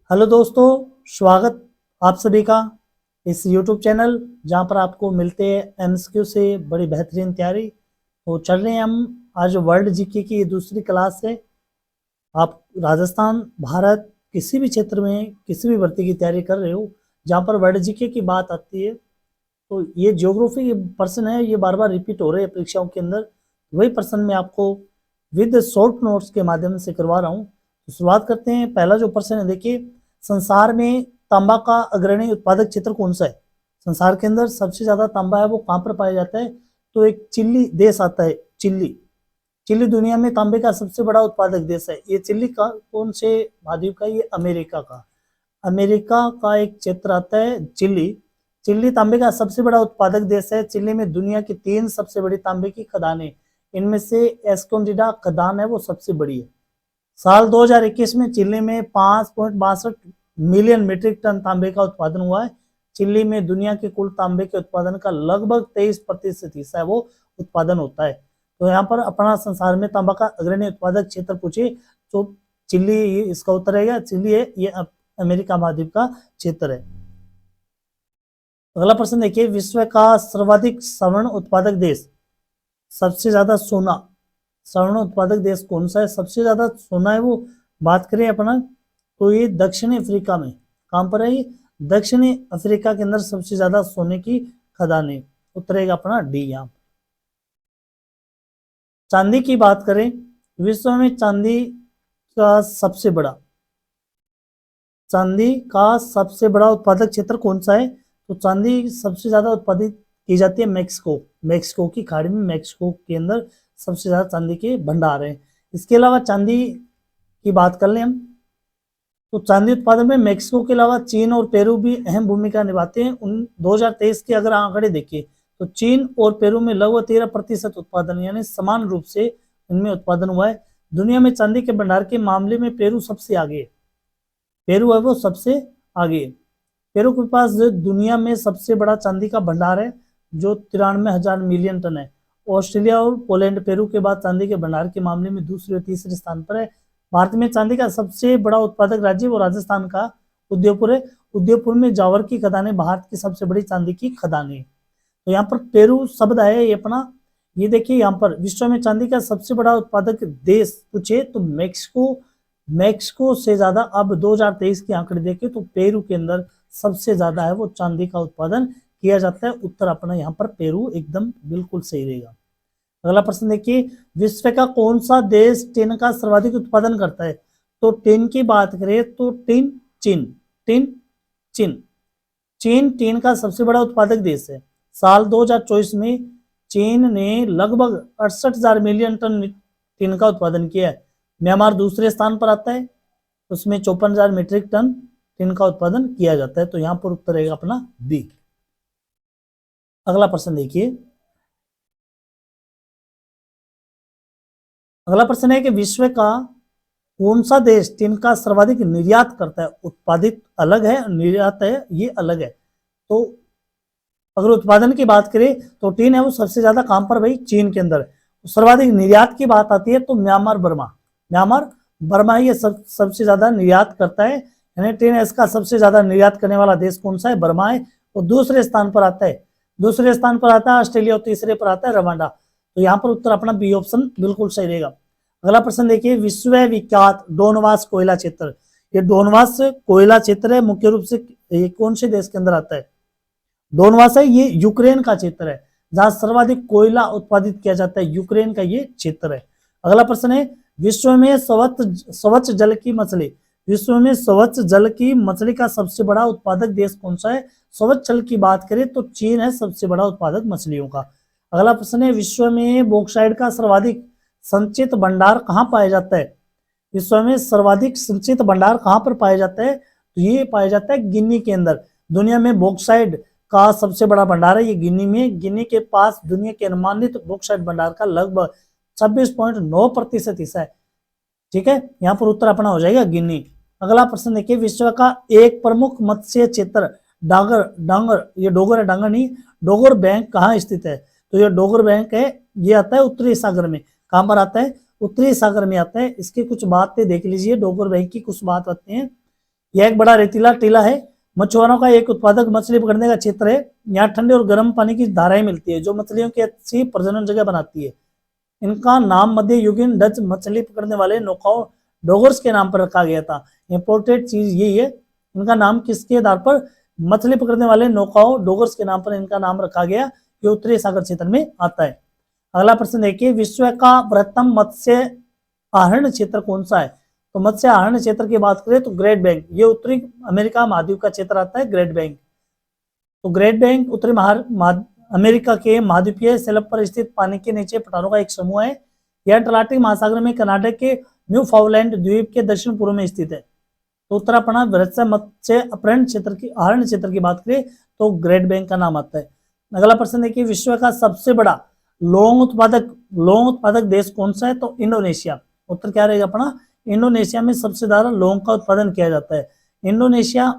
Hello दोस्तों, स्वागत आप सभी का इस YouTube चैनल जहां पर आपको मिलते हैं एमसीक्यू से बड़ी बेहतरीन तैयारी। तो चल रहे हैं हम आज वर्ल्ड जीके की दूसरी क्लास से। आप राजस्थान, भारत किसी भी क्षेत्र में किसी भी भर्ती की तैयारी कर रहे हो जहां पर वर्ल्ड जीके की बात आती है तो ये ज्योग्राफी पर्सन है, ये बार बार रिपीट हो रहे हैं परीक्षाओं के अंदर। वही पर्सन मैं आपको विद शॉर्ट नोट्स के माध्यम से करवा रहा हूँ। तो शुरुआत करते हैं। पहला जो पर्सन है, देखिए, संसार में तांबा का अग्रणी उत्पादक क्षेत्र कौन सा है? संसार के अंदर सबसे ज्यादा तांबा है वो कहाँ पर पाया जाता है? तो एक चिली देश आता है, चिली। चिली दुनिया में तांबे का सबसे बड़ा उत्पादक देश है। ये चिली का कौन से महाद्वीप का? ये अमेरिका का। अमेरिका का एक क्षेत्र आता है चिली। चिली तांबे का सबसे बड़ा उत्पादक देश है। चिली में दुनिया की 3 सबसे बड़ी तांबे की खदानें, इनमें से एस्कोंडिडा खदान है वो सबसे बड़ी है। साल 2021 में चिली में 5.62 मिलियन मीट्रिक टन तांबे का उत्पादन हुआ है। चिली में दुनिया के कुल तांबे के उत्पादन का लगभग 23% हिस्सा है वो उत्पादन होता है। तो यहाँ पर अपना संसार में तांबा का अग्रणी उत्पादक क्षेत्र पूछे तो चिली इसका उत्तर है। चिली है, ये अमेरिका महाद्वीप का क्षेत्र है। अगला प्रश्न देखिए, विश्व का सर्वाधिक स्वर्ण उत्पादक देश, सबसे ज्यादा सोना स्वर्ण उत्पादक देश कौन सा है? सबसे ज्यादा सोना है वो बात करें अपना तो ये दक्षिणी अफ्रीका में। कहां पर है ये? दक्षिणी अफ्रीका के अंदर सबसे ज्यादा सोने की खदानें। उतरेगा अपना डी यहाँ। चांदी की बात करें, विश्व में चांदी का सबसे बड़ा उत्पादक क्षेत्र कौन सा है? तो चांदी सबसे ज्यादा उत्पादित की जाती है मैक्सिको की खाड़ी में। मैक्सिको के अंदर सबसे ज्यादा चांदी के भंडार हैं। इसके अलावा चांदी की बात कर लें हम तो चांदी उत्पादन में मैक्सिको के अलावा चीन और पेरू भी अहम भूमिका निभाते हैं। उन 2023 के अगर आंकड़े देखिए तो चीन और पेरू में लगभग 13% उत्पादन, यानी समान रूप से इनमें उत्पादन हुआ है। दुनिया में चांदी के भंडार के मामले में पेरू सबसे आगे है। पेरू है वो सबसे आगे है। पेरू के पास जो दुनिया में सबसे बड़ा चांदी का भंडार है जो 93,000 मिलियन टन है। ऑस्ट्रेलिया और पोलैंड पेरू के बाद चांदी के भंडार के मामले में दूसरे और तीसरे स्थान पर है। भारत में चांदी का सबसे बड़ा उत्पादक राज्य वो राजस्थान का उदयपुर है। उदयपुर में जावर की खदानें भारत की सबसे बड़ी चांदी की खदानें। तो यहाँ पर पेरू शब्द है ये अपना। ये देखिए यहाँ पर विश्व में चांदी का सबसे बड़ा उत्पादक देश पूछे तो मैक्सिको से ज्यादा अब 2023 के आंकड़े देखें तो पेरू के अंदर सबसे ज्यादा है वो चांदी का उत्पादन किया जाता है। उत्तर अपना यहाँ पर पेरू एकदम बिल्कुल सही रहेगा। अगला प्रश्न देखिए, विश्व का कौन सा देश टिन का सर्वाधिक उत्पादन करता है? तो टिन की बात करें तो चीन टिन का सबसे बड़ा उत्पादक देश है। साल 2024 में चीन ने लगभग 68,000 मिलियन टन टिन का उत्पादन किया है। म्यांमार दूसरे स्थान पर आता है, उसमें 54,000 मीट्रिक टन टिन का उत्पादन किया जाता है। तो यहाँ पर उत्तर रहेगा अपना बी। अगला प्रश्न देखिए, अगला प्रश्न है कि विश्व का कौन सा देश टिन का सर्वाधिक निर्यात करता है? उत्पादित अलग है, निर्यात है ये अलग है। तो अगर उत्पादन की बात करें तो टिन है वो सबसे ज्यादा कहां पर? भाई चीन के अंदर। सर्वाधिक निर्यात की बात आती है तो म्यांमार बर्मा ये सबसे ज्यादा निर्यात करता है। यानी टिन इसका सबसे ज्यादा निर्यात करने वाला देश कौन सा है? बर्मा है। तो दूसरे स्थान पर आता है ऑस्ट्रेलिया और तीसरे पर आता है रवांडा। तो यहाँ पर उत्तर अपना बी ऑप्शन बिल्कुल सही रहेगा। अगला प्रश्न देखिए, विश्व विख्यात डोनवास कोयला क्षेत्र, ये डोनवास कोयला क्षेत्र है मुख्य रूप से ये कौन से देश के अंदर आता है? डोनवास है ये यूक्रेन का क्षेत्र है जहां सर्वाधिक कोयला उत्पादित किया जाता है। यूक्रेन का ये क्षेत्र है। अगला प्रश्न है, विश्व में स्वच्छ जल की मछली का सबसे बड़ा उत्पादक देश कौन सा है? स्वच्छ जल की बात करें तो चीन है सबसे बड़ा उत्पादक मछलियों का। अगला प्रश्न है, विश्व में बॉक्साइट का सर्वाधिक संचित भंडार कहाँ पाया जाता है? विश्व में सर्वाधिक संचित भंडार कहाँ पर पाया जाता है? तो ये पाया जाता है गिनी के अंदर। दुनिया में बॉक्साइट का सबसे बड़ा भंडार है ये गिनी में। गिनी के पास दुनिया के अनुमानित बॉक्साइट भंडार का लगभग 26.9% हिस्सा है। ठीक है, यहाँ पर उत्तर अपना हो जाएगा गिनी। अगला प्रश्न देखिए, विश्व का एक प्रमुख मत्स्य क्षेत्र डोगर बैंक कहाँ स्थित है? तो ये डोगर बैंक है, ये आता है उत्तरी सागर में। कहां पर आता है? उत्तरी सागर में आता है। इसकी कुछ बातें देख लीजिए, डोगर बैंक की कुछ बात आती है। यह एक बड़ा रेतीला टीला है। मछुआरों का एक उत्पादक मछली पकड़ने का क्षेत्र है। यहाँ ठंडे और गर्म पानी की धाराएं मिलती है जो मछलियों की अच्छी प्रजनन जगह बनाती है। इनका नाम मध्य युगीन डच मछली पकड़ने वाले नौकाओं डॉगर्स के नाम पर रखा गया था। इंपोर्टेड चीज यही है, इनका नाम किसके आधार पर, मछली पकड़ने वाले नौकाओं डॉगर्स के नाम पर इनका नाम रखा गया। ये उत्तरी सागर क्षेत्र में आता है। अगला प्रश्न देखिए, विश्व का बृहत्तम मत्स्य आहरण क्षेत्र कौन सा है? तो मत्स्य आहरण क्षेत्र की बात करें तो ग्रेट बैंक, ये उत्तरी अमेरिका महाद्वीप का क्षेत्र आता है, ग्रेट बैंक। तो ग्रेट बैंक उत्तरी अमेरिका के महाद्वीपीय स्लैब पर स्थित पानी के नीचे पठारों का एक समूह है। यह अटलांटिक महासागर में कनाडा के न्यू फाउंडलैंड द्वीप के दक्षिण पूर्व में स्थित है। तो उत्तरापना बृहत्तम मत्स्य अपहरण क्षेत्र की आहरण क्षेत्र की बात करें तो ग्रेट बैंक का नाम आता है। अगला प्रश्न देखिए, विश्व का सबसे बड़ा लौंग उत्पादक देश कौन सा है? तो इंडोनेशिया। उत्तर क्या रहेगा अपना, इंडोनेशिया में सबसे ज्यादा लौंग का उत्पादन किया जाता है। इंडोनेशिया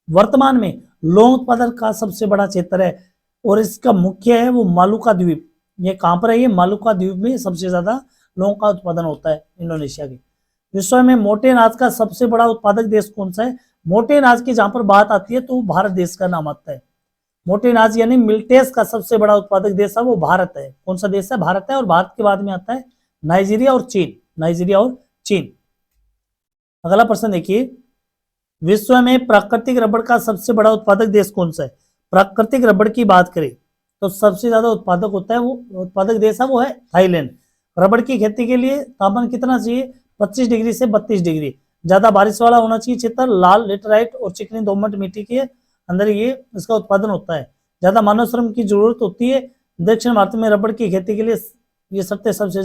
वर्तमान में लौंग उत्पादन का सबसे बड़ा क्षेत्र है और इसका मुख्य है वो मालुका द्वीप। ये कहां पर है? ये मालुका द्वीप में सबसे ज्यादा लौंग का उत्पादन होता है इंडोनेशिया की। विश्व में मोटे अनाज का सबसे बड़ा उत्पादक देश कौन सा है? मोटे अनाज की जहां पर बात आती है तो भारत देश का नाम आता है। मोटे अनाज यानी मिल्टेस का सबसे बड़ा उत्पादक देश है वो भारत है। कौन सा देश है? भारत है। और भारत के बाद में आता है नाइजीरिया और चीन, नाइजीरिया और चीन। अगला प्रश्न देखिए, विश्व में प्राकृतिक रबड़ का सबसे बड़ा उत्पादक देश कौन सा है? प्राकृतिक रबड़ की बात करें तो सबसे ज्यादा उत्पादक होता है वो उत्पादक देश है वो है थाईलैंड। रबड़ की खेती के लिए तापमान कितना चाहिए? 25 डिग्री से 32 डिग्री। ज्यादा बारिश वाला होना चाहिए क्षेत्र, लाल लेटराइट और चिकनी दोमट मिट्टी के अंदर ये इसका उत्पादन होता है। ज्यादा मानव श्रम की जरूरत होती है। दक्षिण भारत में रबड़ की खेती के लिए ये शर्तें सबसे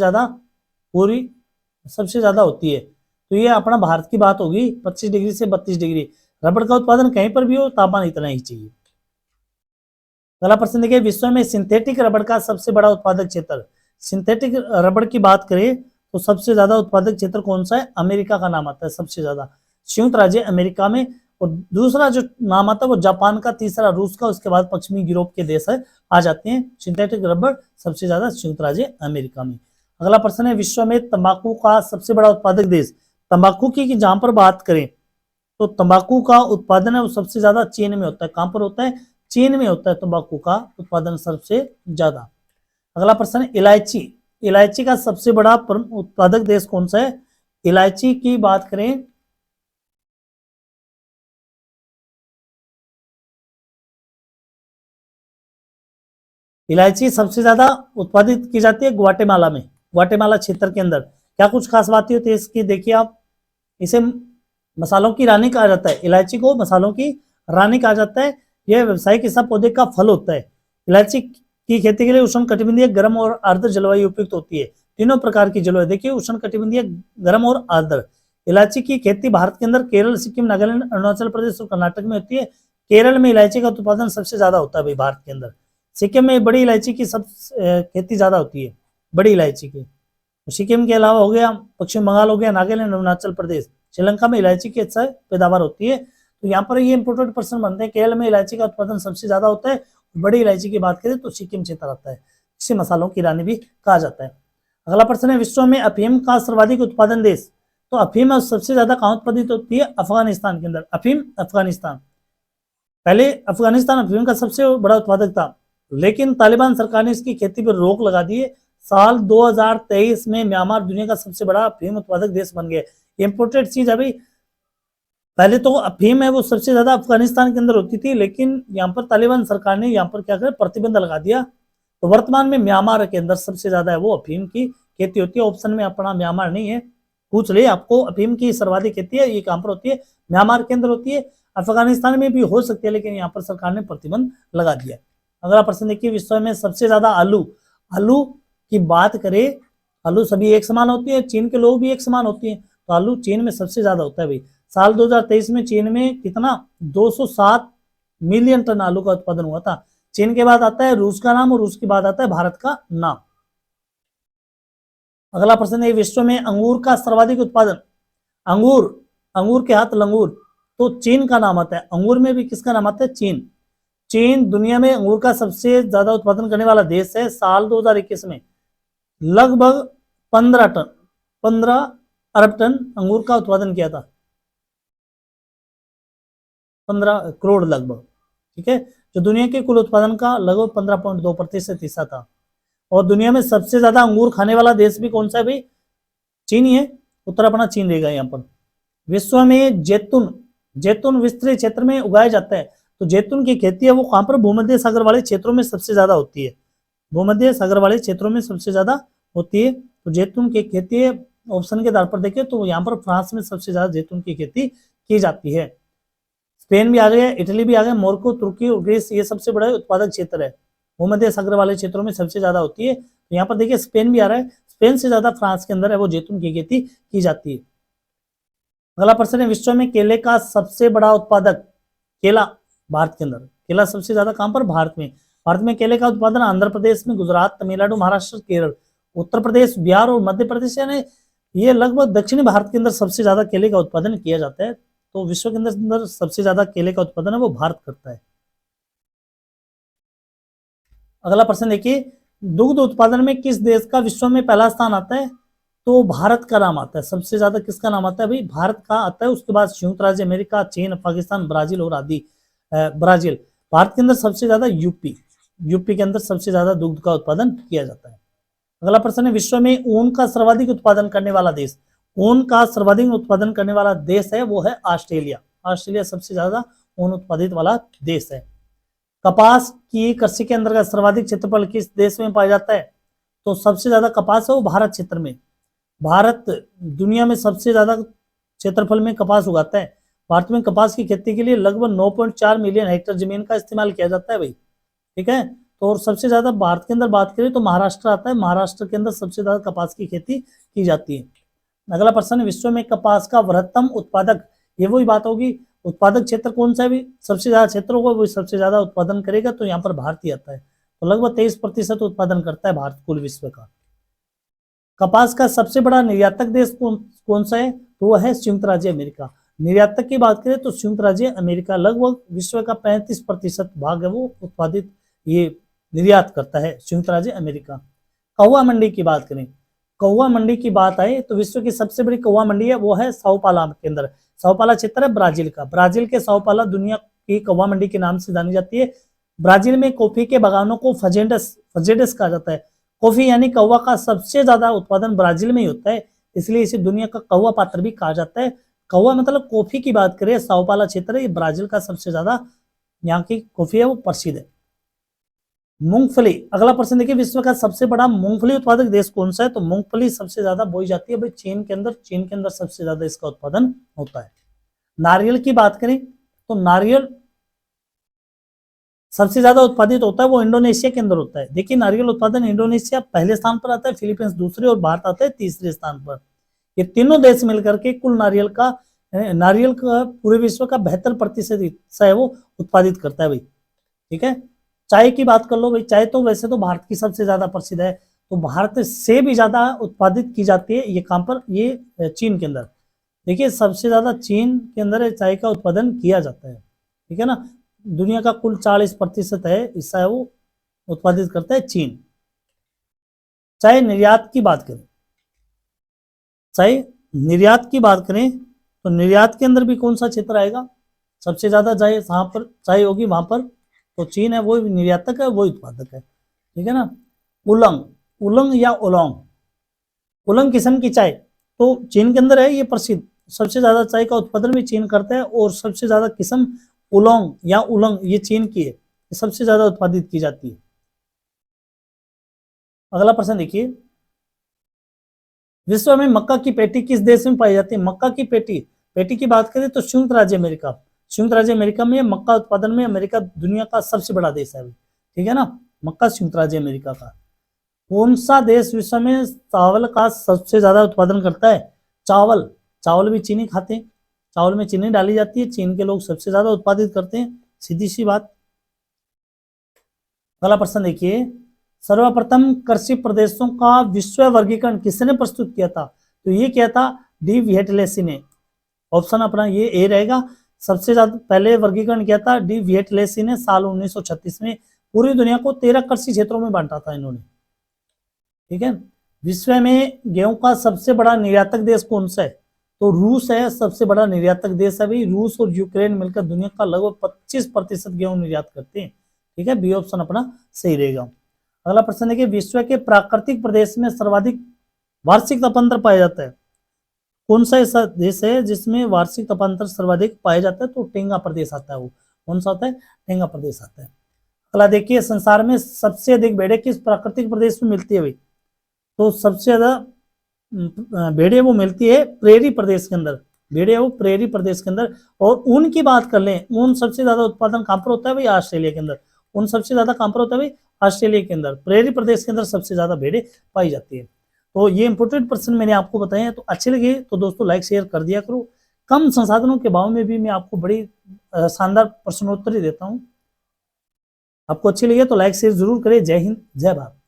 ज्यादा होती है। तो ये अपना भारत की बात होगी, 25 डिग्री से 32 डिग्री। रबड़ का उत्पादन कहीं पर भी हो तापमान इतना ही चाहिए। अगला प्रश्न देखिए, विश्व में सिंथेटिक रबड़ का सबसे बड़ा उत्पादक क्षेत्र। सिंथेटिक रबड़ की बात करें तो सबसे ज्यादा उत्पादक क्षेत्र कौन सा है? अमेरिका का नाम आता है सबसे ज्यादा, संयुक्त राज्य अमेरिका में। और दूसरा जो नाम आता है वो जापान का, तीसरा रूस का, उसके बाद पश्चिमी यूरोप के देश है आ जाते हैं। सिंथेटिक रबड़ सबसे ज्यादा संयुक्त राज्य अमेरिका में। अगला प्रश्न है, विश्व में तंबाकू का सबसे बड़ा उत्पादक देश। तंबाकू की जहां पर बात करें तो तंबाकू का उत्पादन है वो सबसे ज्यादा चीन में होता है। कहां पर होता है? चीन में होता है तंबाकू का उत्पादन सबसे ज्यादा। अगला प्रश्न, इलायची, इलायची का सबसे बड़ा उत्पादक देश कौन सा है? इलायची की बात करें इलायची सबसे ज्यादा उत्पादित की जाती है ग्वाटेमाला में, ग्वाटेमाला क्षेत्र के अंदर। क्या कुछ खास बातें होती है इसकी, देखिए आप, इसे मसालों की रानी कहा जाता है। इलायची को मसालों की रानी कहा जाता है। यह व्यावसायिक हिस्सा पौधे का फल होता है। इलायची की खेती के लिए उष्ण कटिबंधीय, गर्म और आर्द्र जलवायु उपयुक्त होती है। तीनों प्रकार की जलवायु देखिए, उष्ण कटिबंधीय, गर्म और आर्द्र। इलायची की खेती भारत के अंदर केरल, सिक्किम, नागालैंड, अरुणाचल प्रदेश और कर्नाटक में होती है। केरल में इलायची का उत्पादन सबसे ज्यादा होता है भाई भारत के अंदर। सिक्किम में बड़ी इलायची की सब खेती ज्यादा होती है, बड़ी इलायची की। सिक्किम के अलावा हो गया पश्चिम बंगाल, हो गया नागालैंड, अरुणाचल प्रदेश, श्रीलंका में इलायची की अच्छा पैदावार होती है। तो यहाँ पर ये इंपोर्टेंट प्रश्न बनते हैं, केरल में इलायची का उत्पादन सबसे ज्यादा होता है। बड़ी इलायची की बात करें तो सिक्किम क्षेत्र आता है, इसे मसालों की रानी भी कहा जाता है। अगला प्रश्न है, विश्व में अफीम का सर्वाधिक उत्पादन देश। तो अफीम सबसे ज्यादा कहाँ उत्पादित होती है? अफगानिस्तान के अंदर। अफीम अफगानिस्तान, पहले अफगानिस्तान अफीम का सबसे बड़ा उत्पादक था, लेकिन तालिबान सरकार ने इसकी खेती पर रोक लगा दी है। साल 2023 में म्यांमार दुनिया का सबसे बड़ा अफीम उत्पादक देश बन गया। इंपोर्टेड चीज है भाई, पहले तो अफीम है वो सबसे ज्यादा अफगानिस्तान के अंदर होती थी, लेकिन यहाँ पर तालिबान सरकार ने यहाँ पर क्या कर प्रतिबंध लगा दिया। तो वर्तमान में म्यांमार के अंदर सबसे ज्यादा है वो अफीम की खेती होती है। ऑप्शन में अपना म्यांमार नहीं है, पूछ ले आपको अफीम की सर्वाधिक खेती है ये कहां पर होती है? म्यांमार के अंदर होती है। अफगानिस्तान में भी हो सकती है, लेकिन यहाँ पर सरकार ने प्रतिबंध लगा दिया। अगला प्रश्न देखिए, विश्व में सबसे ज्यादा आलू, आलू की बात करें, आलू सभी एक समान होती है, चीन के लोग भी एक समान होती है, तो आलू चीन में सबसे ज्यादा होता है भाई। साल 2023 में चीन में कितना 207 मिलियन टन आलू का उत्पादन हुआ था। चीन के बाद आता है रूस का नाम और रूस के बाद आता है भारत का नाम। अगला प्रश्न है, विश्व में अंगूर का सर्वाधिक उत्पादन। अंगूर, अंगूर के हाथ लंगूर, तो चीन का नाम आता है। अंगूर में भी किसका नाम आता है? चीन। चीन दुनिया में अंगूर का सबसे ज्यादा उत्पादन करने वाला देश है। साल 2021 में लगभग 15 अरब टन अंगूर का उत्पादन किया था। 15 करोड़ लगभग, ठीक है, जो दुनिया के कुल उत्पादन का लगभग 15.2% हिस्सा था। और दुनिया में सबसे ज्यादा अंगूर खाने वाला देश भी कौन सा है भाई? चीन ही है, उत्तर अपना चीन रहेगा यहाँ पर। विश्व में जैतून विस्तृत क्षेत्र में उगाया जाता है, तो जैतून की खेती है वो कहां पर? भूमध्य सागर वाले क्षेत्रों में सबसे ज्यादा होती है, भूमध्य सागर वाले क्षेत्रों में सबसे ज्यादा होती है। तो जैतून की खेती ऑप्शन के आधार पर देखें तो यहाँ पर फ्रांस में सबसे ज्यादा जैतून की खेती की जाती है। स्पेन भी आ गया, इटली भी आ गया, मोरक्को, तुर्की और ग्रीस, ये सबसे बड़ा उत्पादक क्षेत्र है, भूमध्य सागर वाले क्षेत्रों में सबसे ज्यादा होती है। तो यहाँ पर देखिए स्पेन भी आ रहा है, स्पेन से ज्यादा फ्रांस के अंदर है वो जैतून की खेती की जाती है। अगला प्रश्न है, विश्व में केले का सबसे बड़ा उत्पादक, केला भारत के अंदर, केला सबसे ज्यादा कहां पर? भारत में। भारत में केले का उत्पादन आंध्र प्रदेश में, गुजरात, तमिलनाडु, महाराष्ट्र, केरल, उत्तर प्रदेश, बिहार और मध्य प्रदेश, यानी ये लगभग दक्षिणी भारत के अंदर सबसे ज्यादा केले का उत्पादन किया जाता है। तो विश्व के अंदर सबसे ज्यादा केले का उत्पादन है वो भारत करता है। अगला प्रश्न देखिए, दुग्ध उत्पादन में किस देश का विश्व में पहला स्थान आता है? तो भारत का नाम आता है, सबसे ज्यादा किसका नाम आता है भाई? भारत का आता है। उसके बाद संयुक्त राज्य अमेरिका, चीन, पाकिस्तान, ब्राजील और आदि। ब्राजील, भारत के अंदर सबसे ज्यादा यूपी के अंदर सबसे ज्यादा दुग्ध का उत्पादन किया जाता है। अगला प्रश्न है, विश्व में ऊन का सर्वाधिक उत्पादन करने वाला देश, ऊन का सर्वाधिक उत्पादन करने वाला देश है वो है ऑस्ट्रेलिया। ऑस्ट्रेलिया सबसे ज्यादा ऊन उत्पादित वाला देश है। कपास की कृषि के अंतर्गत सर्वाधिक क्षेत्रफल किस देश में पाया जाता है? तो सबसे ज्यादा कपास है वो भारत क्षेत्र में। भारत दुनिया में सबसे ज्यादा क्षेत्रफल में कपास उगाता है। भारत में कपास की खेती के लिए लगभग 9.4 मिलियन हेक्टेयर जमीन का इस्तेमाल किया जाता है भाई, ठीक है। तो और सबसे ज्यादा भारत के अंदर बात करें तो महाराष्ट्र आता है, महाराष्ट्र के अंदर सबसे ज्यादा कपास की खेती की जाती है। अगला प्रश्न है, विश्व में कपास का वृहत्तम उत्पादक, ये वही बात होगी, उत्पादक क्षेत्र कौन सा है? सबसे ज्यादा क्षेत्र होगा वो सबसे ज्यादा उत्पादन करेगा, तो यहाँ पर भारत ही आता है। तो लगभग 23% उत्पादन करता है भारत कुल विश्व का। कपास का सबसे बड़ा निर्यातक देश कौन सा है? तो वह है संयुक्त राज्य अमेरिका। निर्यातक की बात करें तो संयुक्त राज्य अमेरिका लगभग विश्व का 35% भाग है वो उत्पादित ये निर्यात करता है संयुक्त राज्य अमेरिका। कौवा मंडी की बात करें, कौवा मंडी की बात आए तो विश्व की सबसे बड़ी कौवा मंडी है वो है साओ पाला के अंदर। साओ पाला क्षेत्र है ब्राजील का, ब्राजील के साओ पाला दुनिया की कौवा मंडी के नाम से जानी जाती है। ब्राजील में कॉफी के बागानों को फजेडस कहा जाता है। कॉफी यानी कौवा का सबसे ज्यादा उत्पादन ब्राजील में ही होता है, इसलिए इसे दुनिया का कौवा पात्र भी कहा जाता है। कौवा मतलब कॉफी की बात करें, साओ पाला क्षेत्र है, ये ब्राजील का सबसे ज्यादा यहाँ की कॉफी है वो प्रसिद्ध है। मूंगफली, अगला प्रश्न देखिए, विश्व का सबसे बड़ा मूंगफली उत्पादक देश कौन सा है? तो मूंगफली सबसे ज्यादा बोई जाती है भाई चीन के अंदर सबसे ज्यादा इसका उत्पादन होता है। नारियल की बात करें तो नारियल सबसे ज्यादा उत्पादित होता है वो इंडोनेशिया के अंदर होता है। देखिए नारियल उत्पादन इंडोनेशिया पहले स्थान पर आता है, फिलीपींस दूसरे और भारत आता है तीसरे स्थान पर। ये तीनों देश मिलकर के कुल नारियल का पूरे विश्व का 72% हिस्सा है वो उत्पादित करता है भाई, ठीक है। चाय की बात कर लो भाई, चाय तो वैसे तो भारत की सबसे ज्यादा प्रसिद्ध है, तो भारत से भी ज्यादा उत्पादित की जाती है ये कहां पर? ये चीन के अंदर। देखिए सबसे ज्यादा चीन के अंदर चाय का उत्पादन किया जाता है, ठीक है ना। दुनिया का कुल 40% है हिस्सा है वो उत्पादित करता है चीन। चाहे निर्यात की बात करें, चाहे निर्यात की बात करें तो निर्यात के अंदर भी कौन सा क्षेत्र आएगा? सबसे ज्यादा चाय जहां पर चाय होगी वहां पर तो चीन है, वो निर्यातक है वो उत्पादक है, ठीक है ना। उलंग या ओलोंग, उलंग किस्म की चाय तो चीन के अंदर है ये प्रसिद्ध, सबसे ज्यादा चाय का उत्पादन भी चीन करता है और सबसे ज्यादा किस्म उलोंग या उलंग ये चीन की है, सबसे ज्यादा उत्पादित की जाती है। अगला प्रश्न देखिए, विश्व में मक्का की पेटी किस देश में पाई जाती है? मक्का की पेटी की बात करें तो संयुक्त राज्य अमेरिका, संयुक्त राज्य अमेरिका में मक्का उत्पादन में अमेरिका दुनिया का सबसे बड़ा देश है, ठीक है ना। मक्का संयुक्त राज्य अमेरिका का। कौन सा देश विश्व में चावल का सबसे ज्यादा उत्पादन करता है? चावल भी चीनी खाते हैं, चावल में चीनी डाली जाती है, चीन के लोग सबसे ज्यादा उत्पादित करते हैं, सीधी सी बात। अगला प्रश्न देखिए, सर्वप्रथम कृषि प्रदेशों का विश्व वर्गीकरण किसने प्रस्तुत किया था? तो ये किया था डी विएटलेसी ने। ऑप्शन अपना ये ए रहेगा, सबसे ज्यादा पहले वर्गीकरण किया था डी विएटलेसी ने साल 1936 में। पूरी दुनिया को 13 कृषि क्षेत्रों में बांटा था इन्होंने, ठीक है। विश्व में गेहूं का सबसे बड़ा निर्यातक देश कौन सा है? तो रूस है सबसे बड़ा निर्यातक देश है भाई। रूस और यूक्रेन मिलकर दुनिया का लगभग 25% गेहूं निर्यात करते हैं। ठीक है, बी ऑप्शन अपना सही रहेगा। अगला प्रश्न देखिए, विश्व के प्राकृतिक प्रदेश में सर्वाधिक वार्षिक तापांतर पाया जाता है? कौन सा ऐसा देश है जिसमें वार्षिक तापांतर सर्वाधिक पाया जाता है? तो टेंगा प्रदेश आता है। वो कौन सा आता है? टेंगा प्रदेश आता है। अगला देखिए, संसार में सबसे अधिक भेड़ें किस प्राकृतिक प्रदेश में मिलती है भाई? तो सबसे ज्यादा भेड़ें वो मिलती है प्रेरी प्रदेश के अंदर। भेड़ें वो प्रेरी प्रदेश के अंदर। और ऊन की बात कर लें, ऊन सबसे ज्यादा उत्पादन कहां पर होता है भाई? ऑस्ट्रेलिया के अंदर। ऊन सबसे ज्यादा कहां पर होता है भाई? ऑस्ट्रेलिया के अंदर। प्रेरी प्रदेश के अंदर सबसे ज्यादा भेड़ें पाई जाती है। तो ये इंपोर्टेंट प्रश्न मैंने आपको बताए हैं। तो अच्छे लगे तो दोस्तों लाइक शेयर कर दिया करो। कम संसाधनों के भाव में भी मैं आपको बड़ी शानदार प्रश्नोत्तरी देता हूँ। आपको अच्छी लगे तो लाइक शेयर जरूर करें। जय हिंद, जय भारत।